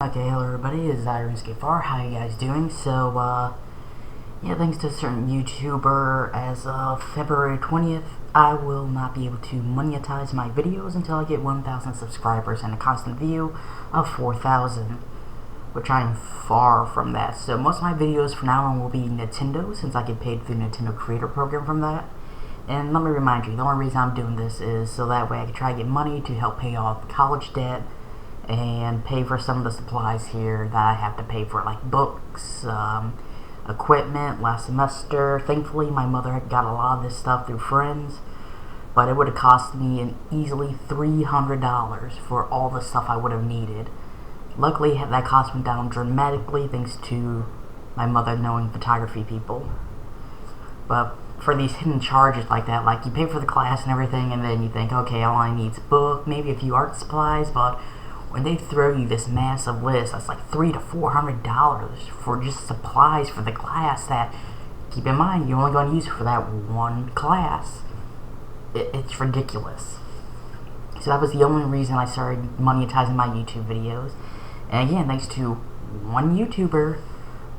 Okay, hello everybody, this is Runescapefar. How you guys doing? So, yeah, thanks to a certain YouTuber, as of February 20th, I will not be able to monetize my videos until I get 1,000 subscribers and a constant view of 4,000, which I am far from that. So most of my videos from now on will be Nintendo, since I get paid through the Nintendo Creator Program from that. And let me remind you, the only reason I'm doing this is so that way I can try to get money to help pay off college debt and pay for some of the supplies here that I have to pay for, like books, equipment last semester. Thankfully, my mother had got a lot of this stuff through friends, but it would have cost me an easily $300 for all the stuff I would have needed. Luckily, that cost went down dramatically thanks to my mother knowing photography people. But for these hidden charges like that, like you pay for the class and everything, and then you think, okay, all I need is a book, maybe a few art supplies, but when they throw you this massive list that's like $300 to $400 for just supplies for the class that, keep in mind, you're only going to use for that one class, it's ridiculous. So that was the only reason I started monetizing my YouTube videos. And again, thanks to one YouTuber,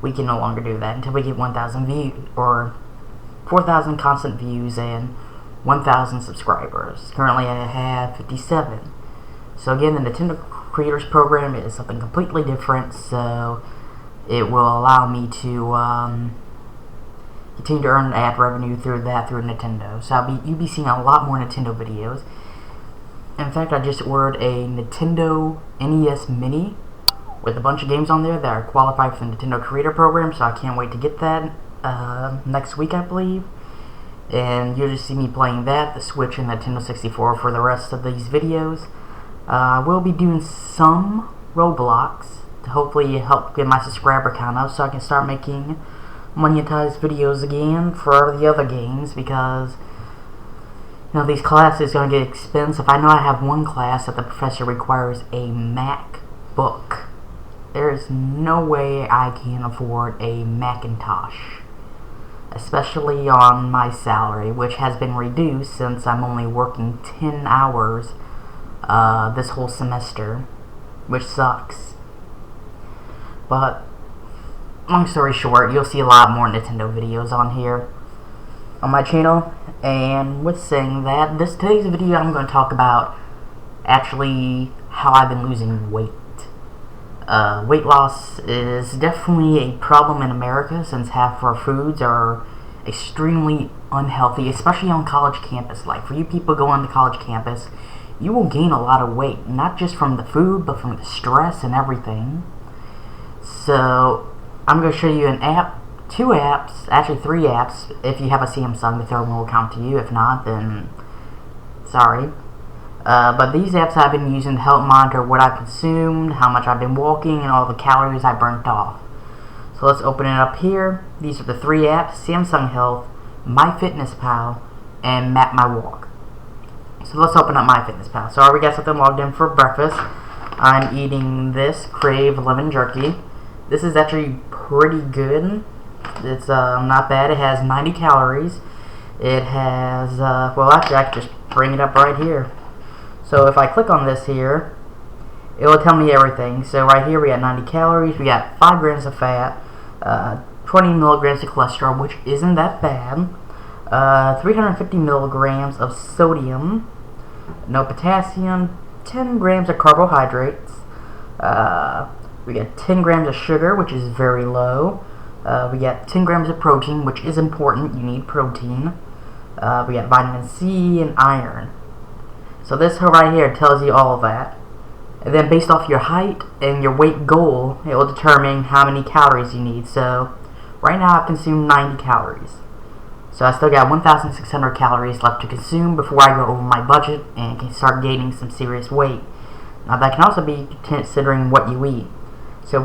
we can no longer do that until we get 1,000 views, or 4,000 constant views and 1,000 subscribers. Currently I have 57. So again, the Nintendo Creators Program is something completely different, so it will allow me to continue to earn ad revenue through Nintendo. So you'll be seeing a lot more Nintendo videos. In fact, I just ordered a Nintendo NES Mini with a bunch of games on there that are qualified for the Nintendo Creator Program, so I can't wait to get that next week, I believe. And you'll just see me playing that, the Switch, and the Nintendo 64 for the rest of these videos. I will be doing some Roblox to hopefully help get my subscriber count up so I can start making monetized videos again for the other games, because you know these classes are going to get expensive. I know I have one class that the professor requires a MacBook. There is no way I can afford a Macintosh, especially on my salary, which has been reduced since I'm only working 10 hours this whole semester, which sucks. But long story short, you'll see a lot more Nintendo videos on here on my channel. And with saying that, today's video I'm going to talk about actually how I've been losing weight. Weight loss is definitely a problem in America, since half our foods are extremely unhealthy, especially on college campus. Like for you people going to college campus, you will gain a lot of weight, not just from the food, but from the stress and everything. So I'm going to show you an app, 2 apps, actually 3 apps. If you have a Samsung, the third one will count to you. If not, then sorry. But these apps I've been using to help monitor what I've consumed, how much I've been walking, and all the calories I burnt off. So let's open it up here. These are the 3 apps: Samsung Health, MyFitnessPal, and Map My Walk. So let's open up MyFitnessPal. So I already got something logged in for breakfast. I'm eating this Crave lemon jerky. This is actually pretty good. It's not bad. It has 90 calories. It has, well actually I can just bring it up right here. So if I click on this here, it will tell me everything. So right here we got 90 calories, we got 5 grams of fat, 20 milligrams of cholesterol, which isn't that bad, 350 milligrams of sodium, no potassium, 10 grams of carbohydrates, we got 10 grams of sugar, which is very low, we got 10 grams of protein, which is important, you need protein, we got vitamin C and iron. So this right here tells you all of that. And then based off your height and your weight goal, it will determine how many calories you need. So right now I've consumed 90 calories. So I still got 1,600 calories left to consume before I go over my budget and can start gaining some serious weight. Now that can also be considering what you eat. So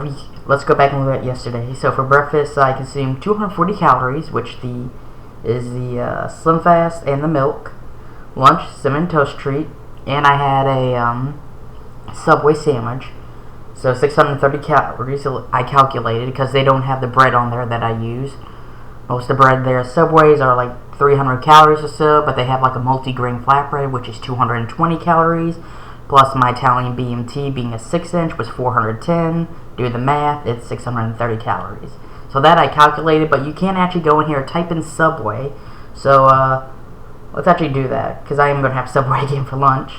let's go back and look at yesterday. So for breakfast I consumed 240 calories, which is the Slim Fast and the milk. Lunch, cinnamon toast treat, and I had a Subway sandwich. So 630 calories I calculated, because they don't have the bread on there that I use. Most of the bread there at Subways are like 300 calories or so, but they have like a multi-grain flatbread, which is 220 calories. plus my Italian BMT being a 6-inch was 410. Do the math, it's 630 calories. So that I calculated, but you can't actually go in here and type in Subway. So let's actually do that, because I am going to have Subway again for lunch.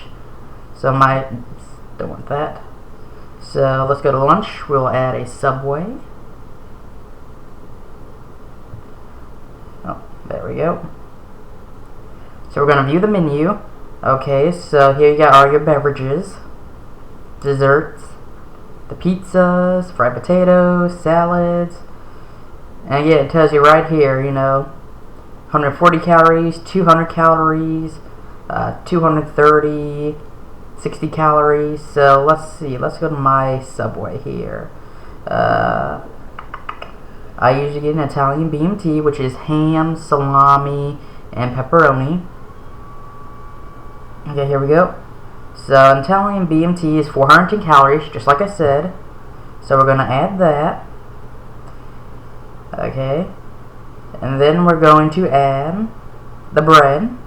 So don't want that. So let's go to lunch. We'll add a Subway. Oh, there we go. So we're going to view the menu. Okay, so here you got all your beverages, desserts, the pizzas, fried potatoes, salads. And again, it tells you right here, 140 calories, 200 calories, 230, 60 calories. So let's see, let's go to my Subway here. I usually get an Italian BMT, which is ham, salami, and pepperoni. Okay, here we go. So an Italian BMT is 410 calories, just like I said. So we're going to add that. Okay. And then we're going to add the bread,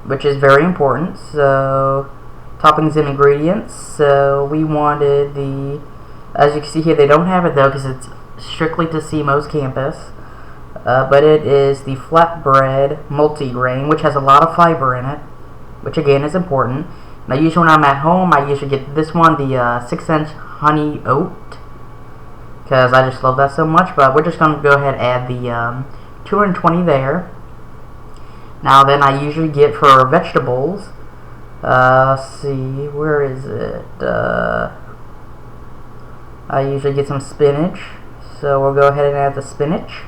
which is very important. So toppings and ingredients. So we wanted as you can see here, they don't have it though because it's strictly to CMO's campus. But it is the flatbread multigrain, which has a lot of fiber in it, which again is important. Now usually when I'm at home, I usually get this one, the 6-inch honey oat, because I just love that so much. But we're just going to go ahead and add the 220 there. Now then I usually get for vegetables, let's see, where is it? I usually get some spinach, so we'll go ahead and add the spinach.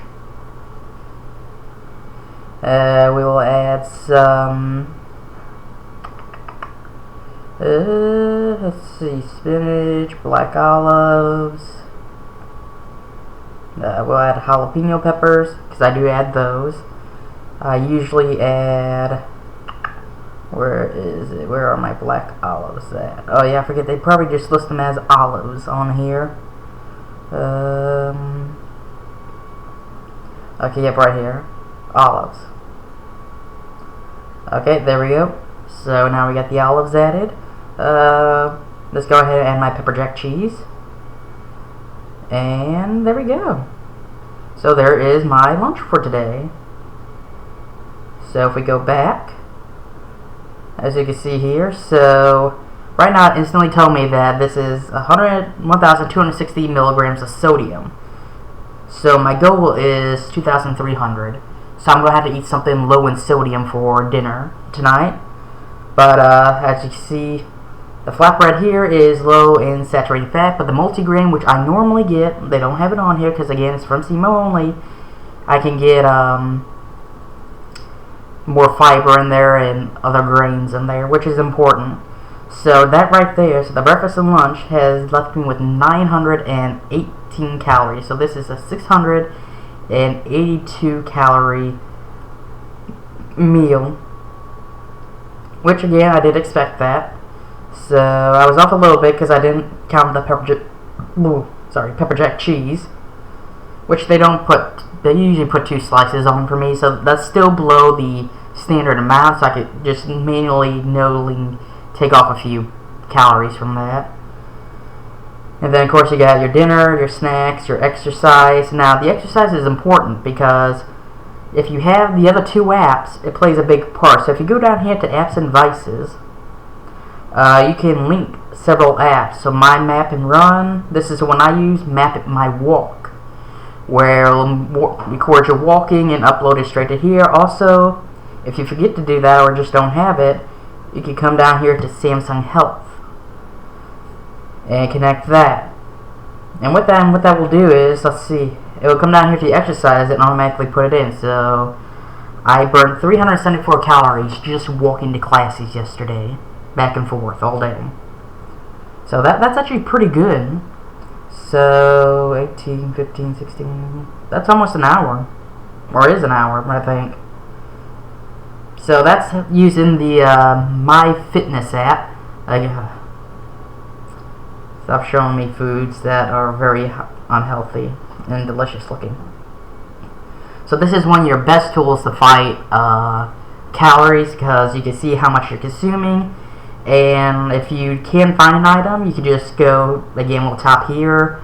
We will add some, let's see, spinach, black olives. We'll add jalapeno peppers, because I do add those. I usually add, where is it? Where are my black olives at? Oh yeah, I forget, they probably just list them as olives on here. Okay, yep, right here. Olives. Okay, there we go. So now we got the olives added. Let's go ahead and add my pepper jack cheese. And there we go. So there is my lunch for today. So if we go back, as you can see here, so right now it instantly told me that this is 1,260 milligrams of sodium. So my goal is 2,300. So I'm going to have to eat something low in sodium for dinner tonight. But as you can see, the flatbread here is low in saturated fat, but the multigrain, which I normally get, they don't have it on here because again it's from CMO only. I can get more fiber in there and other grains in there, which is important. So that right there, so the breakfast and lunch has left me with 918 calories. So this is a 682 calorie meal, which again I did expect that. So I was off a little bit because I didn't count the pepper jack cheese, which they don't put. They usually put 2 slices on for me, so that's still below the standard amount. So I could just manually take off a few calories from that. And then of course you got your dinner, your snacks, your exercise. Now the exercise is important because if you have the other 2 apps, it plays a big part. So if you go down here to apps and devices, you can link several apps. So My Map and Run, this is the one I use. Map My Walk, where it'll record your walking and upload it straight to here. Also, if you forget to do that or just don't have it, you can come down here to Samsung Health and connect that. And what that will do is, let's see, it will come down here to the exercise and automatically put it in. So I burned 374 calories just walking to classes yesterday, back and forth all day. So that's actually pretty good. So 18, 15, 16, that's almost an hour, or is an hour, I think. So that's using the My Fitness app. Stop showing me foods that are very unhealthy and delicious looking. So this is one of your best tools to fight calories, because you can see how much you're consuming, And if you can find an item, you can just go, again, on the top here.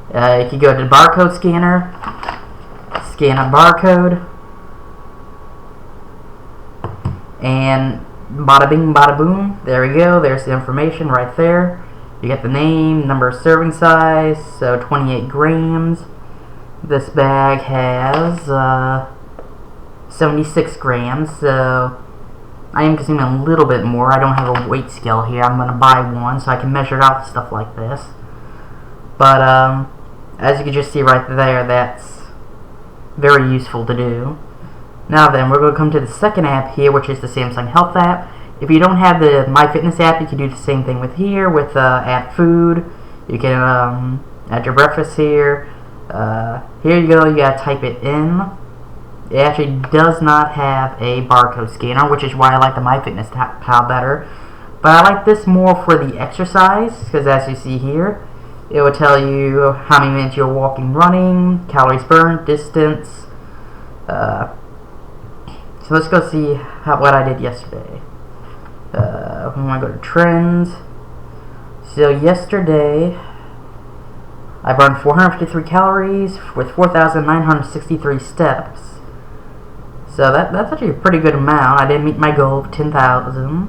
You can go to the barcode scanner, scan a barcode, and bada bing, bada boom. There we go. There's the information right there. You get the name, number of serving size, so 28 grams. This bag has 76 grams, so I am consuming a little bit more. I don't have a weight scale here. I'm going to buy one so I can measure it out and stuff like this. But as you can just see right there, that's very useful to do. Now then, we're going to come to the second app here, which is the Samsung Health app. If you don't have the MyFitness app, you can do the same thing with here, with add food. You can add your breakfast here. Here you go, you gotta type it in. It actually does not have a barcode scanner, which is why I like the MyFitnessPal better. But I like this more for the exercise, because as you see here, it will tell you how many minutes you're walking, running, calories burned, distance. So let's go see what I did yesterday. I'm going to go to trends. So yesterday, I burned 453 calories with 4,963 steps. So that's actually a pretty good amount. I didn't meet my goal of 10,000.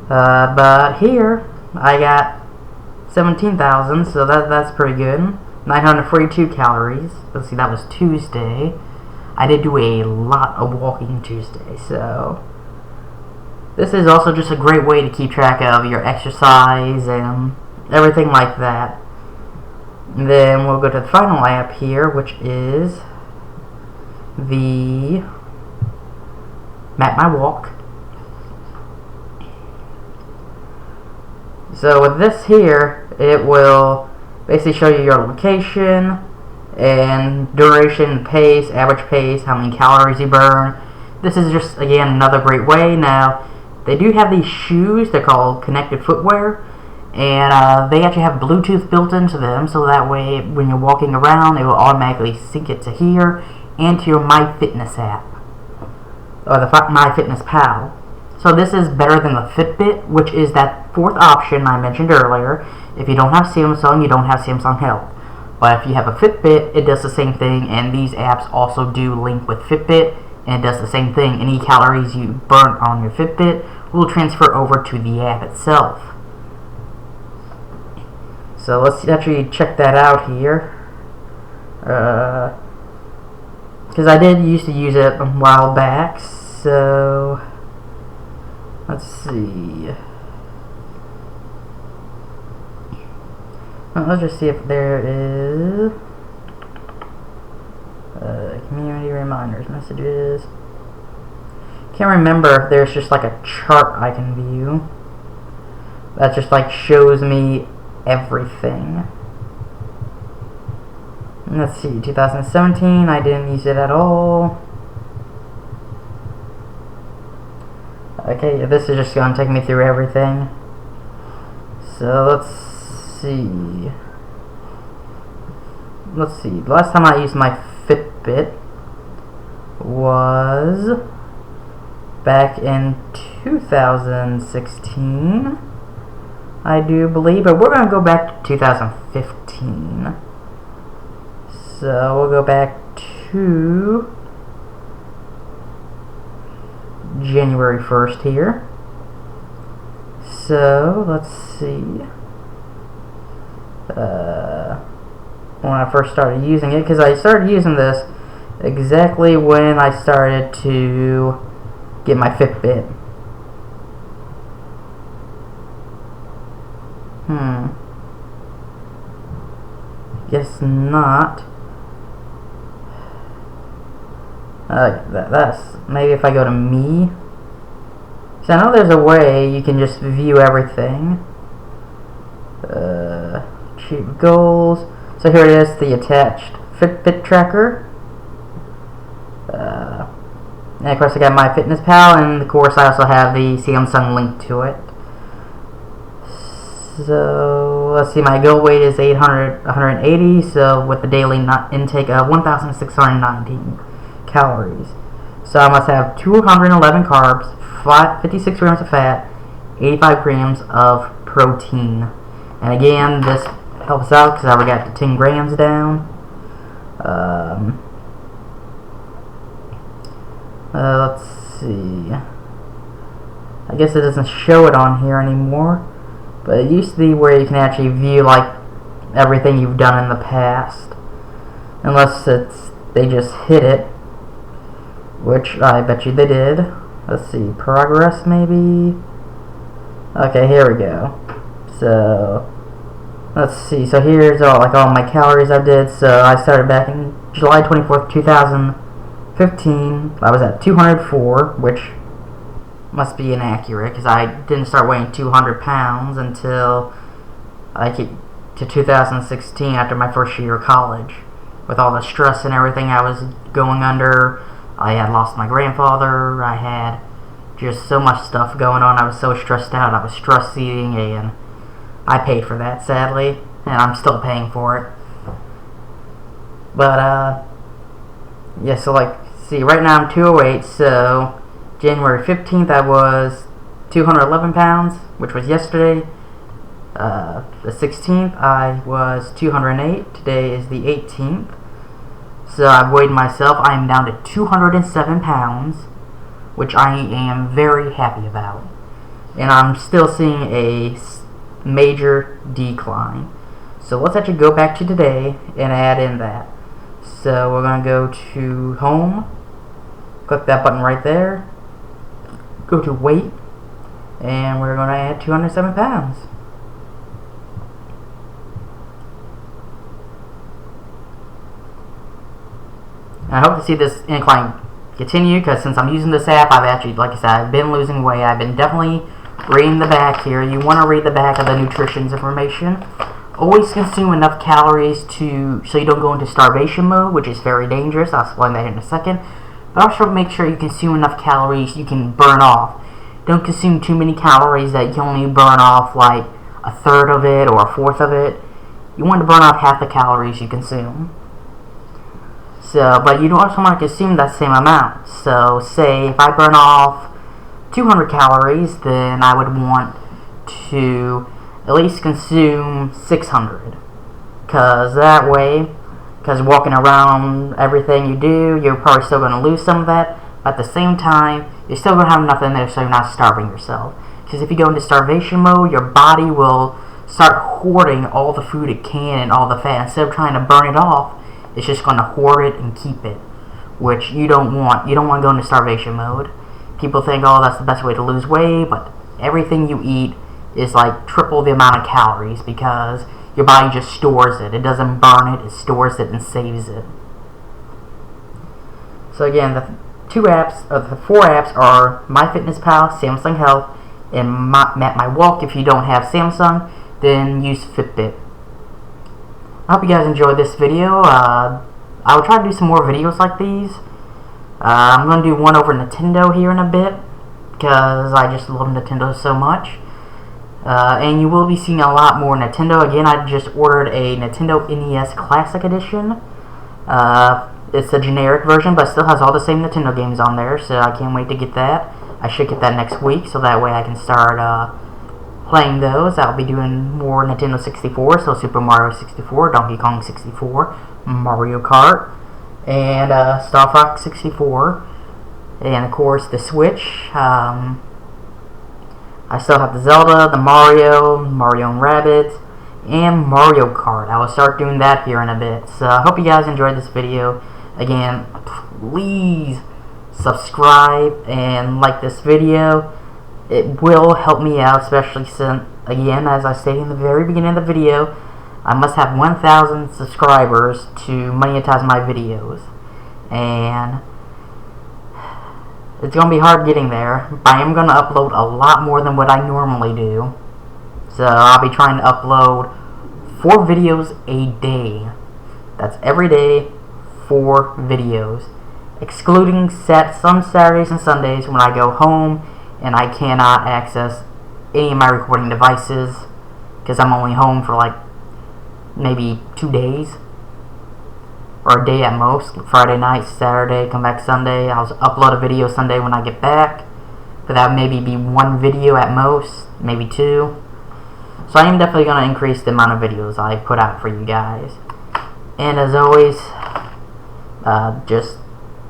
But here, I got 17,000, so that's pretty good. 942 calories. Let's see, that was Tuesday. I did do a lot of walking Tuesday, so this is also just a great way to keep track of your exercise and everything like that. And then we'll go to the final app here, which is the Map My Walk. So with this here, it will basically show you your location and duration, pace, average pace, how many calories you burn. This is just, again, another great way. Now, they do have these shoes. They're called connected footwear, and they actually have Bluetooth built into them, so that way when you're walking around, it will automatically sync it to here and to your MyFitness app, or the MyFitnessPal. So this is better than the Fitbit, which is that fourth option I mentioned earlier. If you don't have Samsung, you don't have Samsung Health. But if you have a Fitbit, it does the same thing, and these apps also do link with Fitbit, and it does the same thing. Any calories you burn on your Fitbit will transfer over to the app itself. So let's actually check that out here. Because I did used to use it a while back, so let's see. Let's just see if there is community reminders, messages. Can't remember if there's just like a chart I can view that just like shows me everything. Let's see, 2017, I didn't use it at all. Okay, this is just going to take me through everything. So let's see. The last time I used my Fitbit was back in 2016, I do believe, but we're going to go back to 2015. So we'll go back to January 1st here. So let's see. When I first started using it, because I started using this exactly when I started to get my Fitbit. Guess not. That's maybe if I go to me. So I know there's a way you can just view everything. Achieve goals. So here it is, the attached Fitbit tracker. And of course I got MyFitnessPal, and of course I also have the Samsung link to it. So let's see, my goal weight is 180, so with the daily intake of 1,619 calories. So I must have 211 carbs, 56 grams of fat, 85 grams of protein. And again, this helps out because I already got the 10 grams down. Let's see. I guess it doesn't show it on here anymore, but it used to be where you can actually view like everything you've done in the past, unless they just hit it, which I bet you they did. Let's see, progress maybe. Okay, here we go. So let's see. So here's all my calories I did. So I started back in July 24th, 2015. I was at 204, which must be inaccurate because I didn't start weighing 200 pounds until I get to 2016 after my first year of college. With all the stress and everything I was going under, I had lost my grandfather, I had just so much stuff going on, I was so stressed out, I was stress eating, and I paid for that, sadly, and I'm still paying for it. But, yeah, so see, right now I'm 208, so January 15th I was 211 pounds, which was yesterday. The 16th I was 208. Today is the 18th. So I've weighed myself. I am down to 207 pounds, which I am very happy about. And I'm still seeing a major decline. So let's actually go back to today and add in that. So we're going to go to home, click that button right there, go to weight, and we're going to add 207 pounds. I hope to see this incline continue, because since I'm using this app, I've actually, like I said, I've been losing weight. I've been definitely reading the back here. You want to read the back of the nutrition information. Always consume enough calories so you don't go into starvation mode, which is very dangerous. I'll explain that in a second. But also make sure you consume enough calories you can burn off. Don't consume too many calories that you can only burn off like a third of it or a fourth of it. You want to burn off half the calories you consume. So, but you don't also want to consume that same amount. So, say if I burn off 200 calories, then I would want to at least consume 600. Because that way, because walking around everything you do, you're probably still going to lose some of that. But at the same time, you're still going to have enough in there so you're not starving yourself. Because if you go into starvation mode, your body will start hoarding all the food it can and all the fat. Instead of trying to burn it off, it's just going to hoard it and keep it, which you don't want. You don't want to go into starvation mode. People think, oh, that's the best way to lose weight, but everything you eat is like triple the amount of calories because your body just stores it. It doesn't burn it, it stores it and saves it. So again, the four apps are MyFitnessPal, Samsung Health, and My Walk. If you don't have Samsung, then use Fitbit. I hope you guys enjoyed this video. I will try to do some more videos like these. I'm going to do one over Nintendo here in a bit, because I just love Nintendo so much. And you will be seeing a lot more Nintendo. Again, I just ordered a Nintendo NES Classic Edition. It's a generic version, but still has all the same Nintendo games on there, so I can't wait to get that. I should get that next week, so that way I can start playing those. I'll be doing more Nintendo 64, so Super Mario 64, Donkey Kong 64, Mario Kart, and Star Fox 64, and of course the Switch. I still have the Zelda, the Mario and Rabbids, and Mario Kart. I will start doing that here in a bit. So I hope you guys enjoyed this video. Again, please subscribe and like this video. It will help me out, especially since, again, as I stated in the very beginning of the video, I must have 1,000 subscribers to monetize my videos. And it's going to be hard getting there, but I am going to upload a lot more than what I normally do. So I'll be trying to upload 4 videos a day. That's every day, 4 videos. Excluding some Saturdays and Sundays when I go home and I cannot access any of my recording devices because I'm only home for like maybe 2 days or a day at most. Friday night, Saturday, come back Sunday. I'll upload a video Sunday when I get back. but that would maybe be one video at most, maybe two. So I am definitely going to increase the amount of videos I put out for you guys. And as always, just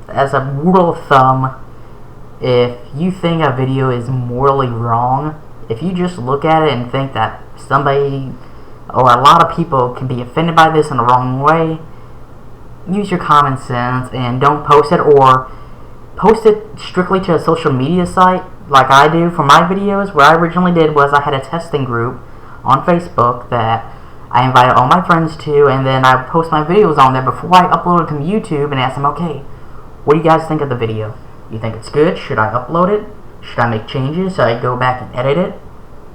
as a rule of thumb, if you think a video is morally wrong, if you just look at it and think that somebody or a lot of people can be offended by this in the wrong way, use your common sense and don't post it, or post it strictly to a social media site like I do for my videos. What I originally did was I had a testing group on Facebook that I invited all my friends to, and then I would post my videos on there before I uploaded them to YouTube and ask them, okay, what do you guys think of the video? You think it's good? Should I upload it? Should I make changes? Should I go back and edit it?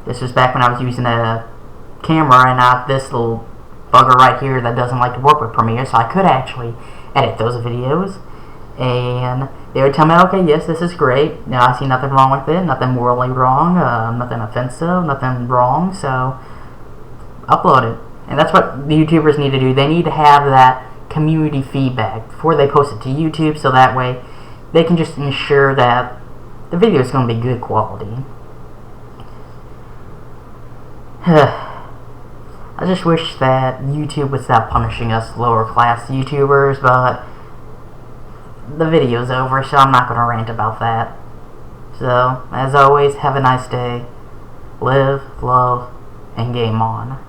This was back when I was using a camera and not this little bugger right here that doesn't like to work with Premiere, so I could actually edit those videos. And they would tell me, okay, yes, this is great. Now I see nothing wrong with it, nothing morally wrong, nothing offensive, nothing wrong, so upload it. And that's what the YouTubers need to do. They need to have that community feedback before they post it to YouTube, so that way they can just ensure that the video is going to be good quality. I just wish that YouTube would stop punishing us lower class YouTubers, but the video's over, so I'm not going to rant about that. So, as always, have a nice day. Live, love, and game on.